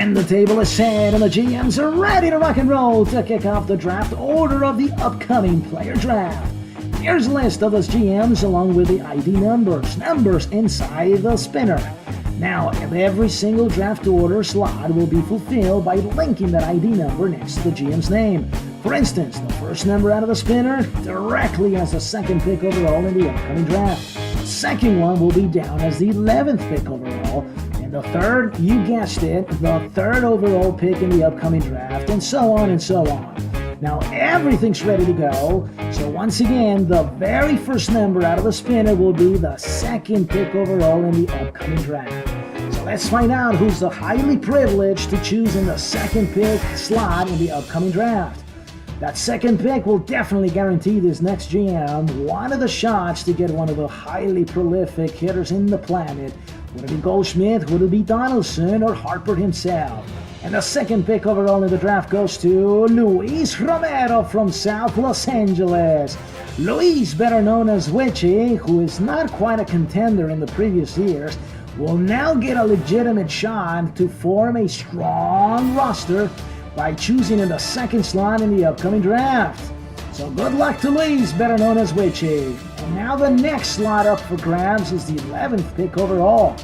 And the table is set and the GMs are ready to rock and roll to kick off the draft order of the upcoming player draft. Here's a list of those GMs along with the ID numbers inside the spinner. Now, every single draft order slot will be fulfilled by linking that ID number next to the GM's name. For instance, the first number out of the spinner directly as the second pick overall in the upcoming draft. The second one will be down as the 11th pick overall. And the third, you guessed it, the third overall pick in the upcoming draft, and so on and so on. Now everything's ready to go, so once again, the very first number out of the spinner will be the second pick overall in the upcoming draft. So let's find out who's the highly privileged to choose in the second pick slot in the upcoming draft. That second pick will definitely guarantee this next GM one of the shots to get one of the highly prolific hitters in the planet. Would it be Goldschmidt, would it be Donaldson, or Harper himself? And the second pick overall in the draft goes to Luis Romero from South Los Angeles. Luis, better known as Witchy, who is not quite a contender in the previous years, will now get a legitimate shot to form a strong roster by choosing in the second slot in the upcoming draft. So good luck to Luis, better known as Witchy. And now the next slot up for grabs is the 11th pick overall.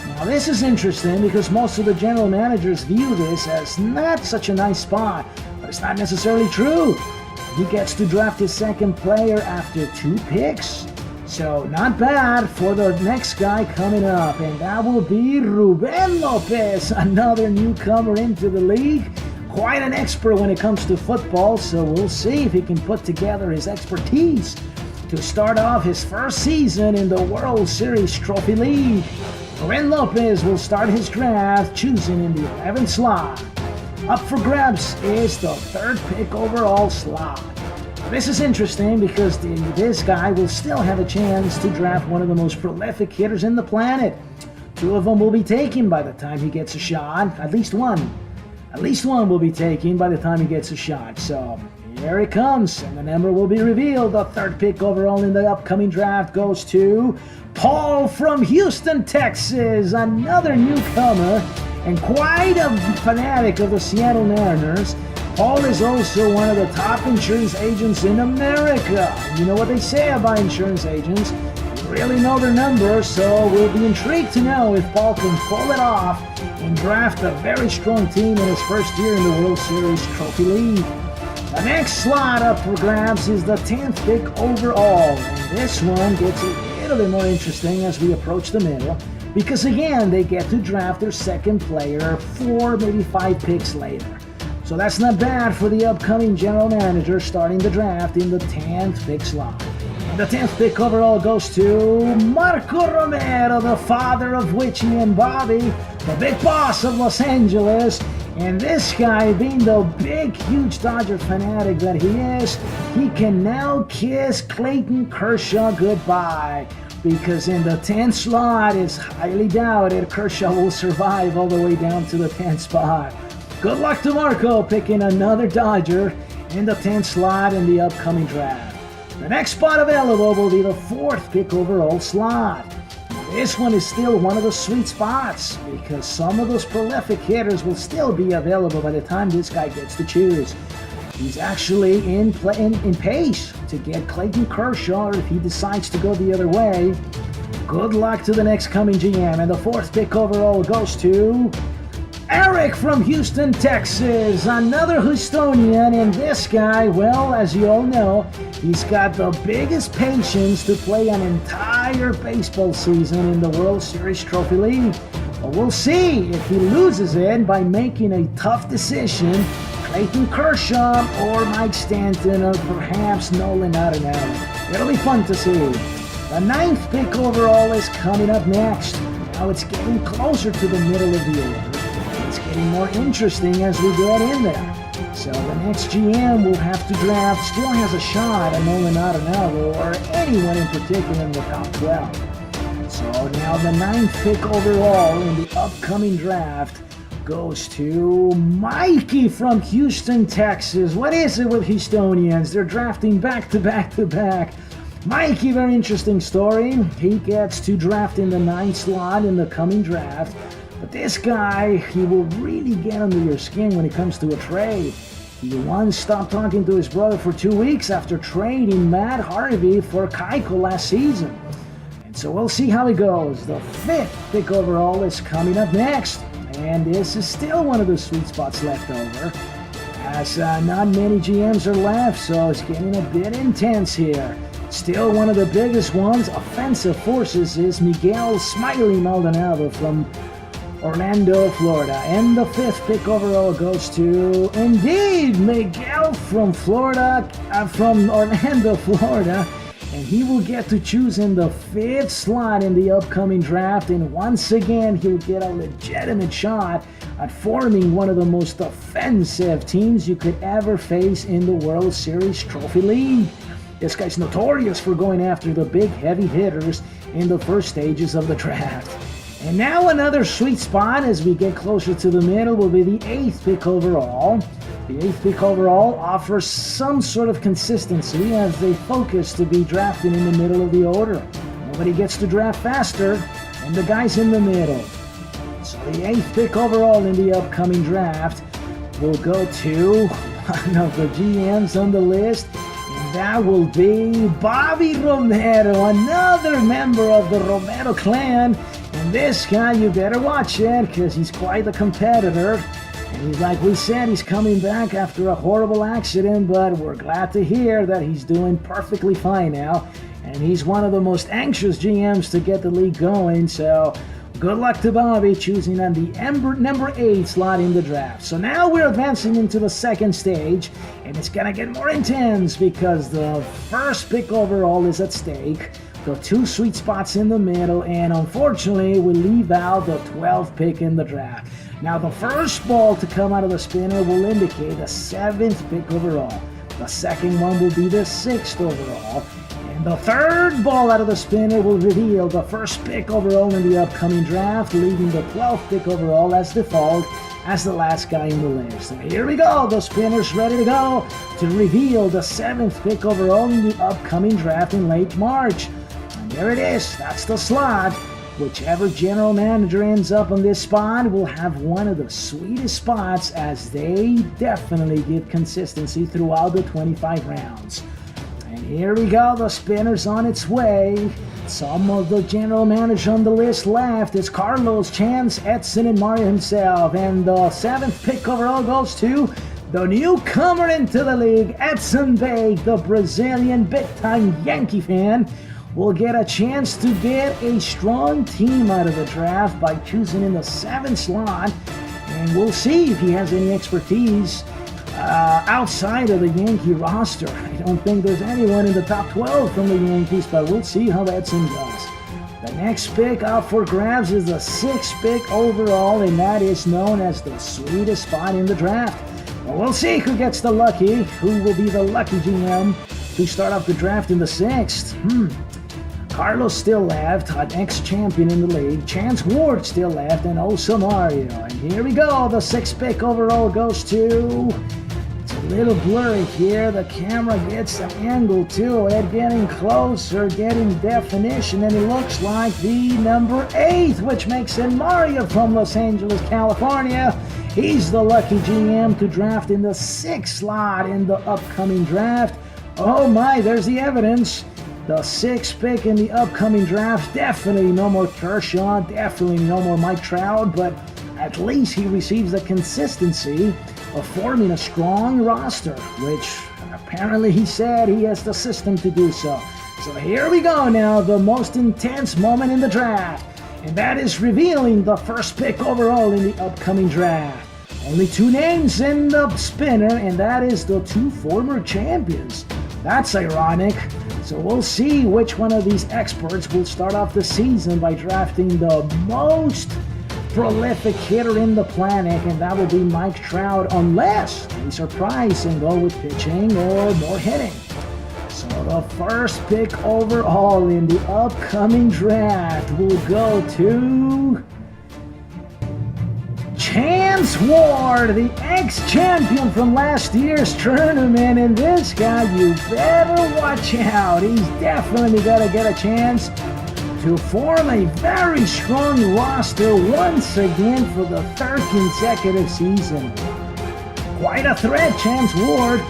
Now this is interesting because most of the general managers view this as not such a nice spot, but it's not necessarily true. He gets to draft his second player after 2 picks. So not bad for the next guy coming up, and that will be Ruben Lopez, another newcomer into the league. Quite an expert when it comes to football, so we'll see if he can put together his expertise to start off his first season in the World Series Trophy League. Ruben Lopez will start his draft choosing in the 11th slot. Up for grabs is the 3rd pick overall slot. This is interesting because this guy will still have a chance to draft one of the most prolific hitters in the planet. 2 of them will be taken by the time he gets a shot, at least one. At least one will be taken by the time he gets a shot. So here it comes, and the number will be revealed. The 3rd pick overall in the upcoming draft goes to Paul from Houston, Texas, another newcomer and quite a fanatic of the Seattle Mariners. Paul is also one of the top insurance agents in America. You know what they say about insurance agents. You really know their numbers, so we'll be intrigued to know if Paul can pull it off and draft a very strong team in his first year in the World Series Trophy League. The next slot up for grabs is the 10th pick overall, and this one gets a little bit more interesting as we approach the middle, because again, they get to draft their second player 4, maybe 5 picks later. So that's not bad for the upcoming general manager starting the draft in the 10th pick slot. And the 10th pick overall goes to Marco Romero, the father of Witchy and Bobby, the big boss of Los Angeles. And this guy, being the big, huge Dodger fanatic that he is, he can now kiss Clayton Kershaw goodbye. Because in the 10th slot, it's highly doubted Kershaw will survive all the way down to the 10th spot. Good luck to Marco picking another Dodger in the 10th slot in the upcoming draft. The next spot available will be the 4th pick overall slot. This one is still one of the sweet spots because some of those prolific hitters will still be available by the time this guy gets to choose. He's actually in pace to get Clayton Kershaw if he decides to go the other way. Good luck to the next coming GM, and the 4th pick overall goes to Eric from Houston, Texas, another Houstonian, and this guy, well, as you all know, he's got the biggest patience to play an entire baseball season in the World Series Trophy League. But we'll see if he loses it by making a tough decision, Clayton Kershaw or Mike Stanton or perhaps Nolan Arenado. It'll be fun to see. The 9th pick overall is coming up next. Now it's getting closer to the middle of the order. It's getting more interesting as we get in there. So the next GM will have to draft, still has a shot at Nolan Arenado or anyone in particular in the top 12. So now the 9th pick overall in the upcoming draft goes to Mikey from Houston, Texas. What is it with Houstonians? They're drafting back to back to back. Mikey, very interesting story. He gets to draft in the 9th slot in the coming draft. But But this guy, he will really get under your skin when it comes to a trade. He once stopped talking to his brother for 2 weeks after trading Matt Harvey for Keuchel last season. And so we'll see how it goes. The 5th pick overall is coming up next. And this is still one of the sweet spots left over, as not many GMs are left, so it's getting a bit intense here. Still one of the biggest ones, offensive forces, is Miguel Smiley Maldonado from Orlando, Florida. And the 5th pick overall goes to, indeed, Miguel from Orlando, Florida. And he will get to choose in the 5th slot in the upcoming draft. And once again, he'll get a legitimate shot at forming one of the most offensive teams you could ever face in the World Series Trophy League. This guy's notorious for going after the big heavy hitters in the first stages of the draft. And now another sweet spot as we get closer to the middle will be the 8th pick overall. The 8th pick overall offers some sort of consistency as they focus to be drafted in the middle of the order. Nobody gets to draft faster than the guys in the middle. So the 8th pick overall in the upcoming draft will go to one of the GMs on the list. That will be Bobby Romero, another member of the Romero clan. And this guy, you better watch it because he's quite a competitor. And he's, like we said, he's coming back after a horrible accident, but we're glad to hear that he's doing perfectly fine now. And he's one of the most anxious GMs to get the league going, so good luck to Bobby choosing on the number 8 slot in the draft. So now we're advancing into the 2nd stage, and it's gonna get more intense because the 1st pick overall is at stake, the 2 sweet spots in the middle, and unfortunately we leave out the 12th pick in the draft. Now the first ball to come out of the spinner will indicate the 7th pick overall. The second one will be the 6th overall. The 3rd ball out of the spinner will reveal the 1st pick overall in the upcoming draft, leaving the 12th pick overall as default as the last guy in the list. So here we go, the spinner's ready to go to reveal the 7th pick overall in the upcoming draft in late March. And there it is, that's the slot. Whichever general manager ends up on this spot will have one of the sweetest spots as they definitely give consistency throughout the 25 rounds. And here we go, the spinner's on its way. Some of the general managers on the list left. It's Carlos, Chance, Edson, and Mario himself. And the 7th pick overall goes to the newcomer into the league, Edson Bay, the Brazilian big-time Yankee fan, will get a chance to get a strong team out of the draft by choosing in the 7th slot. And we'll see if he has any expertise outside of the Yankee roster. I don't think there's anyone in the top 12 from the Yankees, but we'll see how Edson does. The next pick out for grabs is the 6th pick overall, and that is known as the sweetest spot in the draft. Well, we'll see who gets the lucky, who will be the lucky GM to start off the draft in the 6th. Carlos still left, an ex-champion in the league. Chance Ward still left, and also Mario. And here we go, the 6th pick overall goes to... It's a little blurry here. The camera gets the angle to it, getting closer, getting definition, and it looks like the number 8, which makes it Mario from Los Angeles, California. He's the lucky GM to draft in the 6th slot in the upcoming draft. Oh my, there's the evidence. The 6th pick in the upcoming draft, definitely no more Kershaw, definitely no more Mike Trout, but at least he receives the consistency of forming a strong roster, which apparently he said he has the system to do so. So here we go now, the most intense moment in the draft, and that is revealing the 1st pick overall in the upcoming draft. Only 2 names in the spinner, and that is the 2 former champions. That's ironic. So we'll see which one of these experts will start off the season by drafting the most prolific hitter in the planet, and that will be Mike Trout, unless they surprise and go with pitching or more hitting. So the 1st pick overall in the upcoming draft will go to Chance Ward, the ex-champion from last year's tournament, and this guy, you better watch out. He's definitely got to get a chance to form a very strong roster once again for the third consecutive season. Quite a threat, Chance Ward.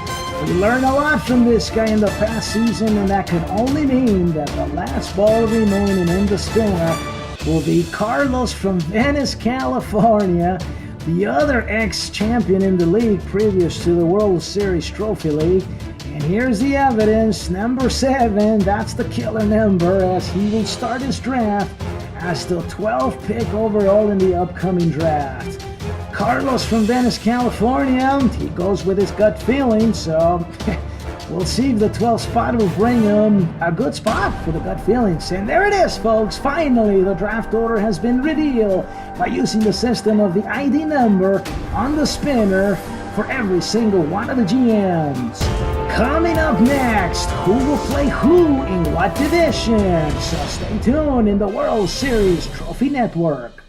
We learned a lot from this guy in the past season, and that could only mean that the last ball remaining in the spinner will be Carlos from Venice, California, the other ex-champion in the league previous to the World Series Trophy League. And here's the evidence, number 7, that's the killer number, as he will start his draft as the 12th pick overall in the upcoming draft. Carlos from Venice, California, he goes with his gut feeling, so we'll see if the 12th spot will bring him a good spot for the gut feelings. And there it is, folks. Finally, the draft order has been revealed by using the system of the ID number on the spinner for every single one of the GMs. Coming up next, who will play who in what division? So stay tuned in the World Series Trophy Network.